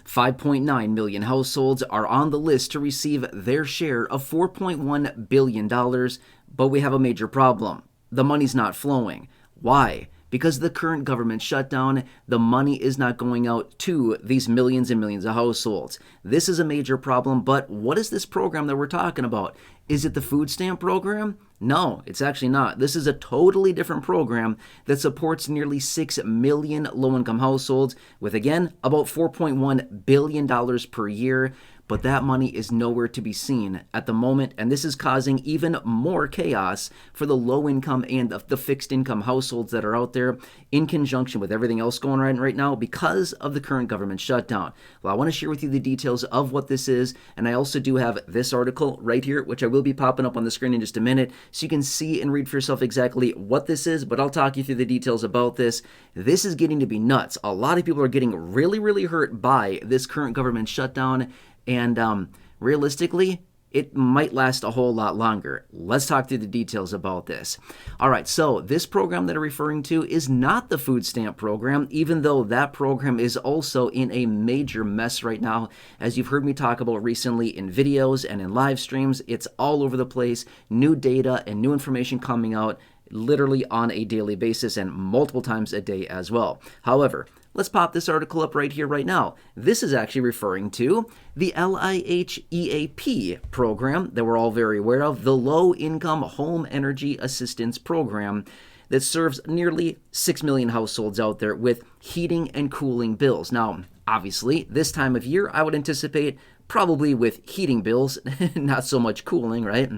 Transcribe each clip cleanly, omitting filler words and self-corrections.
5.9 million households are on the list to receive their share of $4.1 billion, but we have a major problem. The money's not flowing. Why? Because of the current government shutdown, the money is not going out to these millions and millions of households. This is a major problem, but what is this program that we're talking about? Is it the food stamp program? No, it's actually not. This is a totally different program that supports nearly 6 million low-income households with, again, about $4.1 billion per year. But that money is nowhere to be seen at the moment, and this is causing even more chaos for the low-income and the fixed-income households that are out there in conjunction with everything else going on right now because of the current government shutdown. Well, I want to share with you the details of what this is, and I also do have this article right here, which I will be popping up on the screen in just a minute, so you can see and read for yourself exactly what this is, but I'll talk you through the details about this. This is getting to be nuts. A lot of people are getting really, really hurt by this current government shutdown, and realistically, it might last a whole lot longer. Let's talk through the details about this. All right, so this program that I'm referring to is not the food stamp program, even though that program is also in a major mess right now. As you've heard me talk about recently in videos and in live streams, it's all over the place. New data and new information coming out literally on a daily basis and multiple times a day as well. However, let's pop this article up right here, right now. This is actually referring to the LIHEAP program that we're all very aware of, the Low Income Home Energy Assistance Program that serves nearly 6 million households out there with heating and cooling bills. Now, obviously, this time of year, I would anticipate probably with heating bills, not so much cooling, right?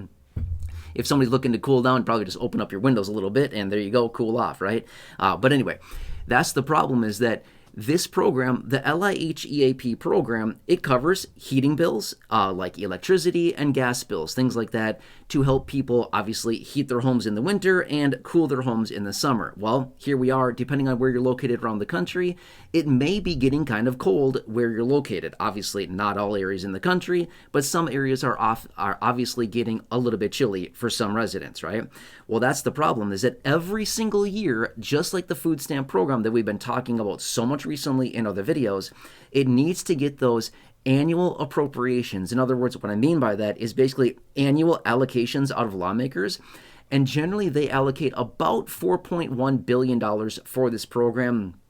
If somebody's looking to cool down, probably just open up your windows a little bit and there you go, cool off, right? But anyway, that's the problem, is that this program, the LIHEAP program, it covers heating bills like electricity and gas bills, things like that, to help people obviously heat their homes in the winter and cool their homes in the summer. Well, here we are, depending on where you're located around the country, it may be getting kind of cold where you're located. Obviously, not all areas in the country, but some areas are obviously getting a little bit chilly for some residents, right? Well, that's the problem, is that every single year, just like the food stamp program that we've been talking about so much recently in other videos, it needs to get those annual appropriations. In other words, what I mean by that is basically annual allocations out of lawmakers. And generally, they allocate about $4.1 billion for this program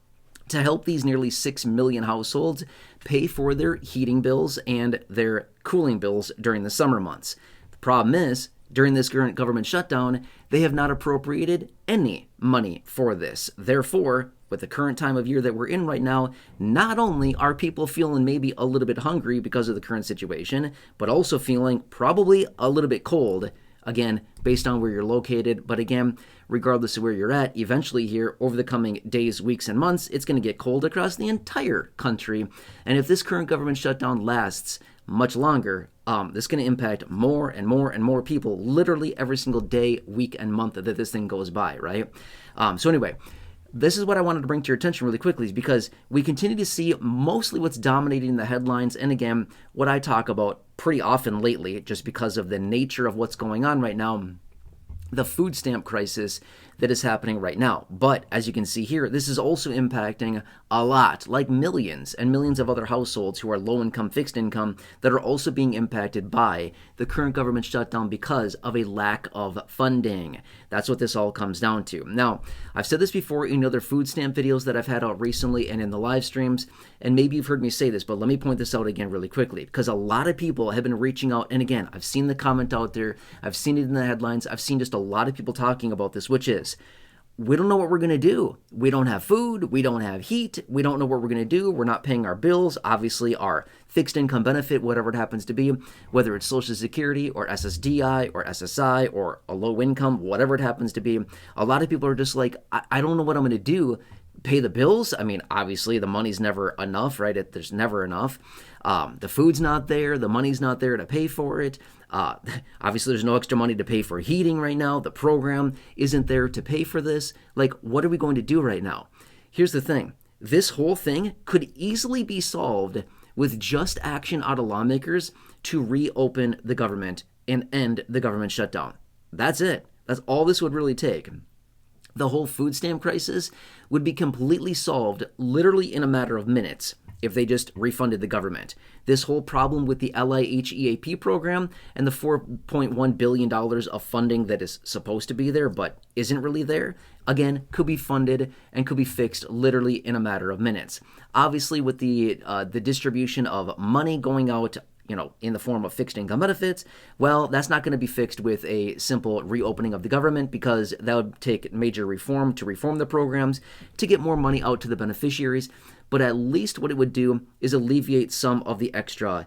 to help these nearly 6 million households pay for their heating bills and their cooling bills during the summer months. The problem is, during this current government shutdown, they have not appropriated any money for this. Therefore, with the current time of year that we're in right now, not only are people feeling maybe a little bit hungry because of the current situation, but also feeling probably a little bit cold, again, based on where you're located. But again, regardless of where you're at, eventually here, over the coming days, weeks, and months, it's going to get cold across the entire country. And if this current government shutdown lasts much longer, this is going to impact more and more and more people literally every single day, week, and month that this thing goes by, right? So anyway, this is what I wanted to bring to your attention really quickly, is because we continue to see mostly what's dominating the headlines, and again, what I talk about pretty often lately, just because of the nature of what's going on right now, the food stamp crisis that is happening right now. But as you can see here, this is also impacting a lot, like millions and millions of other households who are low income, fixed income, that are also being impacted by the current government shutdown because of a lack of funding. That's what this all comes down to. Now, I've said this before in other food stamp videos that I've had out recently and in the live streams, and maybe you've heard me say this, but let me point this out again really quickly, because a lot of people have been reaching out, and again, I've seen the comment out there, I've seen it in the headlines, I've seen just a lot of people talking about this, which is, we don't know what we're going to do. We don't have food. We don't have heat. We don't know what we're going to do. We're not paying our bills. Obviously, our fixed income benefit, whatever it happens to be, whether it's Social Security or SSDI or SSI or a low income, whatever it happens to be, a lot of people are just like, I don't know what I'm going to do. Pay the bills? I mean, obviously, the money's never enough, right? There's never enough. The food's not there. The money's not there to pay for it. Obviously, there's no extra money to pay for heating right now. The program isn't there to pay for this. Like, what are we going to do right now? Here's the thing. This whole thing could easily be solved with just action out of lawmakers to reopen the government and end the government shutdown. That's it. That's all this would really take. The whole food stamp crisis would be completely solved literally in a matter of minutes if they just refunded the government. This whole problem with the LIHEAP program and the $4.1 billion of funding that is supposed to be there but isn't really there, again, could be funded and could be fixed literally in a matter of minutes. Obviously, with the distribution of money going out, in the form of fixed income benefits, well, that's not going to be fixed with a simple reopening of the government, because that would take major reform to reform the programs to get more money out to the beneficiaries. But at least what it would do is alleviate some of the extra,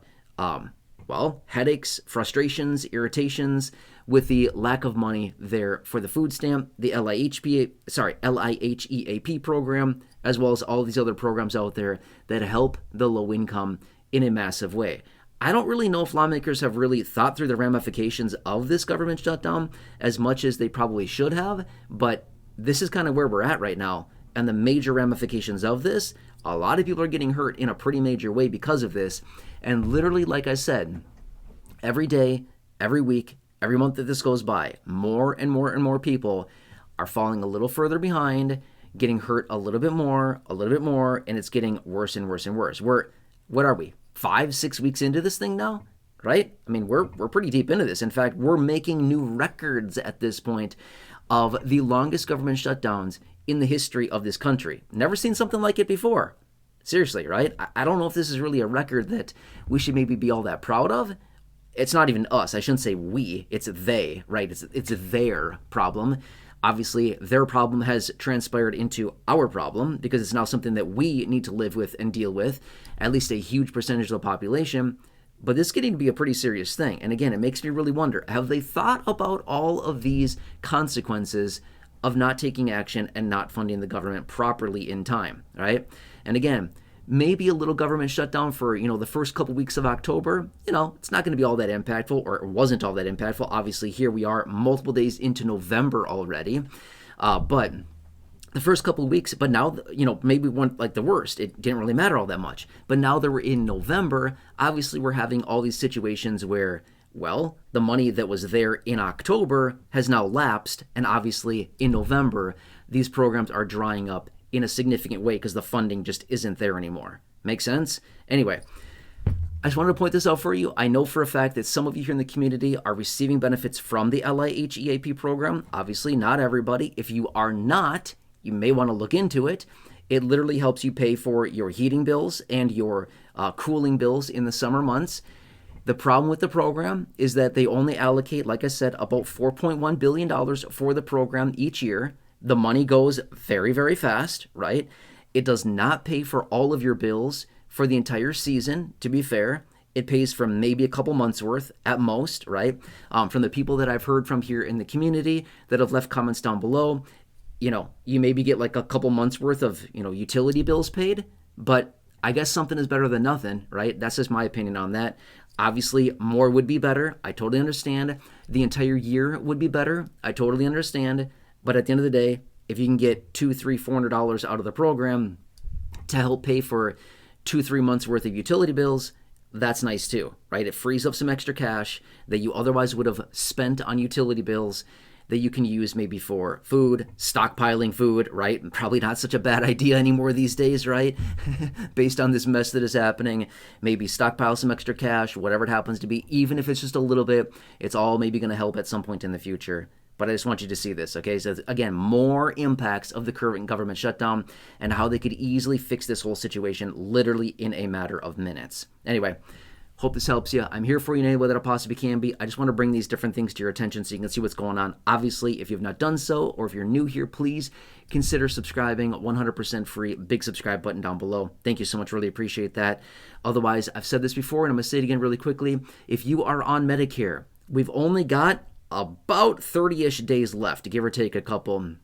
headaches, frustrations, irritations with the lack of money there for the food stamp, the LIHEAP program, as well as all these other programs out there that help the low income in a massive way. I don't really know if lawmakers have really thought through the ramifications of this government shutdown as much as they probably should have, but this is kind of where we're at right now. And the major ramifications of this, a lot of people are getting hurt in a pretty major way because of this. And literally, like I said, every day, every week, every month that this goes by, more and more and more people are falling a little further behind, getting hurt a little bit more, and it's getting worse and worse and worse. What are we? 5-6 weeks into this thing now, right? I mean, we're pretty deep into this. In fact, we're making new records at this point of the longest government shutdowns in the history of this country. Never seen something like it before. Seriously, right? I don't know if this is really a record that we should maybe be all that proud of. It's not even us. I shouldn't say we. It's they, right? It's their problem. Obviously, their problem has transpired into our problem because it's now something that we need to live with and deal with, at least a huge percentage of the population. But this is getting to be a pretty serious thing. And again, it makes me really wonder, have they thought about all of these consequences of not taking action and not funding the government properly in time, right? And again, maybe a little government shutdown for, the first couple weeks of October, it's not going to be all that impactful, or it wasn't all that impactful. Obviously, here we are multiple days into November already. But the first couple of weeks, but now, maybe one, like the worst, it didn't really matter all that much. But now that we're in November, obviously we're having all these situations where, well, the money that was there in October has now lapsed. And obviously in November, these programs are drying up in a significant way because the funding just isn't there anymore. Make sense? Anyway, I just wanted to point this out for you. I know for a fact that some of you here in the community are receiving benefits from the LIHEAP program. Obviously, not everybody. If you are not, you may want to look into it. It literally helps you pay for your heating bills and your cooling bills in the summer months. The problem with the program is that they only allocate, like I said, about $4.1 billion for the program each year. The money goes very, very fast, right? It does not pay for all of your bills for the entire season, to be fair. It pays from maybe a couple months worth at most, right? From the people that I've heard from here in the community that have left comments down below, you maybe get like a couple months worth of, utility bills paid, but I guess something is better than nothing, right? That's just my opinion on that. Obviously, more would be better. I totally understand. The entire year would be better. I totally understand. But at the end of the day, if you can get $200, $300, $400 out of the program to help pay for 2-3 months worth of utility bills, that's nice too, right? It frees up some extra cash that you otherwise would have spent on utility bills that you can use maybe for food, stockpiling food, right? Probably not such a bad idea anymore these days, right? Based on this mess that is happening, maybe stockpile some extra cash, whatever it happens to be, even if it's just a little bit, it's all maybe going to help at some point in the future. But I just want you to see this, okay? So again, more impacts of the current government shutdown and how they could easily fix this whole situation literally in a matter of minutes. Anyway, hope this helps you. I'm here for you in any way that I possibly can be. I just want to bring these different things to your attention so you can see what's going on. Obviously, if you've not done so, or if you're new here, please consider subscribing. 100% free. Big subscribe button down below. Thank you so much. Really appreciate that. Otherwise, I've said this before, and I'm going to say it again really quickly. If you are on Medicare, we've only got about 30-ish days left, give or take a couple,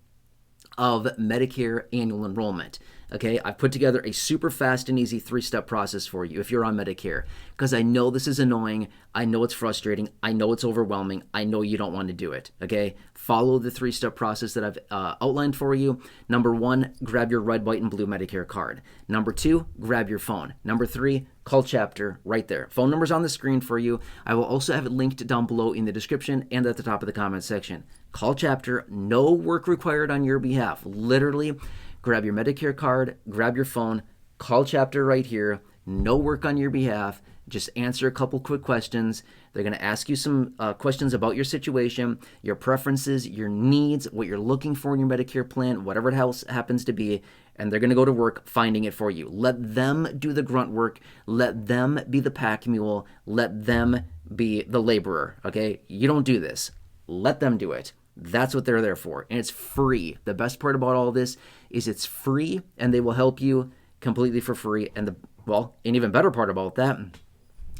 of Medicare annual enrollment. Okay, I've put together a super fast and easy 3-step process for you if you're on Medicare, because I know this is annoying, I know it's frustrating, I know it's overwhelming, I know you don't want to do it. Okay, follow the 3-step process that I've outlined for you. Number 1, grab your red, white, and blue Medicare card. Number 2, grab your phone. Number 3, call Chapter right there. Phone number's on the screen for you. I will also have it linked down below in the description and at the top of the comment section. Call Chapter, no work required on your behalf. Literally, grab your Medicare card, grab your phone, Call Chapter right here. No work on your behalf. Just answer a couple quick questions. They're going to ask you some questions about your situation, your preferences, your needs, what you're looking for in your Medicare plan, whatever it else happens to be, and they're going to go to work finding it for you. Let them do the grunt work. Let them be the pack mule. Let them be the laborer, okay? You don't do this. Let them do it. That's what they're there for, and it's free. The best part about all this is it's free, and they will help you completely for free. And an even better part about that,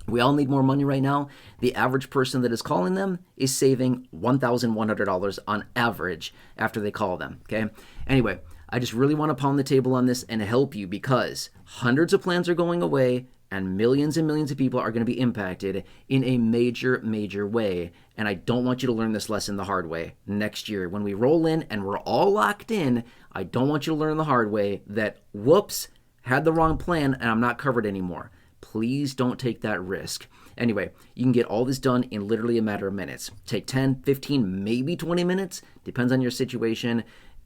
we all need more money right now. The average person that is calling them is saving $1,100 on average after they call them, okay? Anyway, I just really want to pound the table on this and help you because hundreds of plans are going away and millions of people are going to be impacted in a major, major way. And I don't want you to learn this lesson the hard way next year. When we roll in and we're all locked in, I don't want you to learn the hard way that, whoops, had the wrong plan and I'm not covered anymore. Please don't take that risk. Anyway, you can get all this done in literally a matter of minutes. Take 10, 15, maybe 20 minutes. Depends on your situation.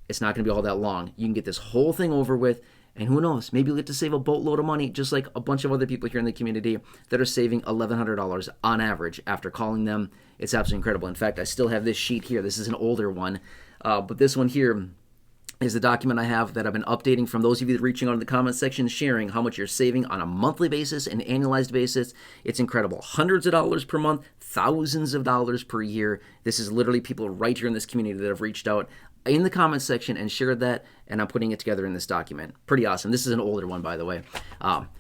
It's not going to be all that long. You can get this whole thing over with. And who knows, maybe you'll get to save a boatload of money, just like a bunch of other people here in the community that are saving $1,100 on average after calling them. It's absolutely incredible. In fact, I still have this sheet here. This is an older one. But this one here is the document I have that I've been updating from those of you that are reaching out in the comment section, sharing how much you're saving on a monthly basis and annualized basis. It's incredible. Hundreds of dollars per month, thousands of dollars per year. This is literally people right here in this community that have reached out in the comment section and shared that, and I'm putting it together in this document. Pretty awesome. This is an older one, by the way.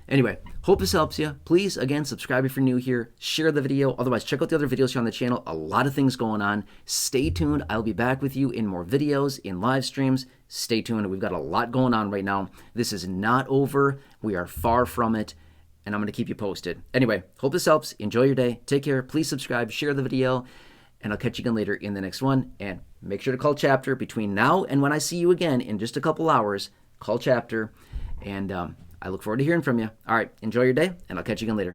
Anyway, hope this helps you. Please, again, subscribe if you're new here. Share the video. Otherwise, check out the other videos here on the channel. A lot of things going on. Stay tuned. I'll be back with you in more videos, in live streams. Stay tuned. We've got a lot going on right now. This is not over. We are far from it, and I'm going to keep you posted. Anyway, hope this helps. Enjoy your day. Take care. Please subscribe. Share the video, and I'll catch you again later in the next one. And make sure to call Chapter between now and when I see you again in just a couple hours. Call Chapter, and I look forward to hearing from you. All right, enjoy your day, and I'll catch you again later.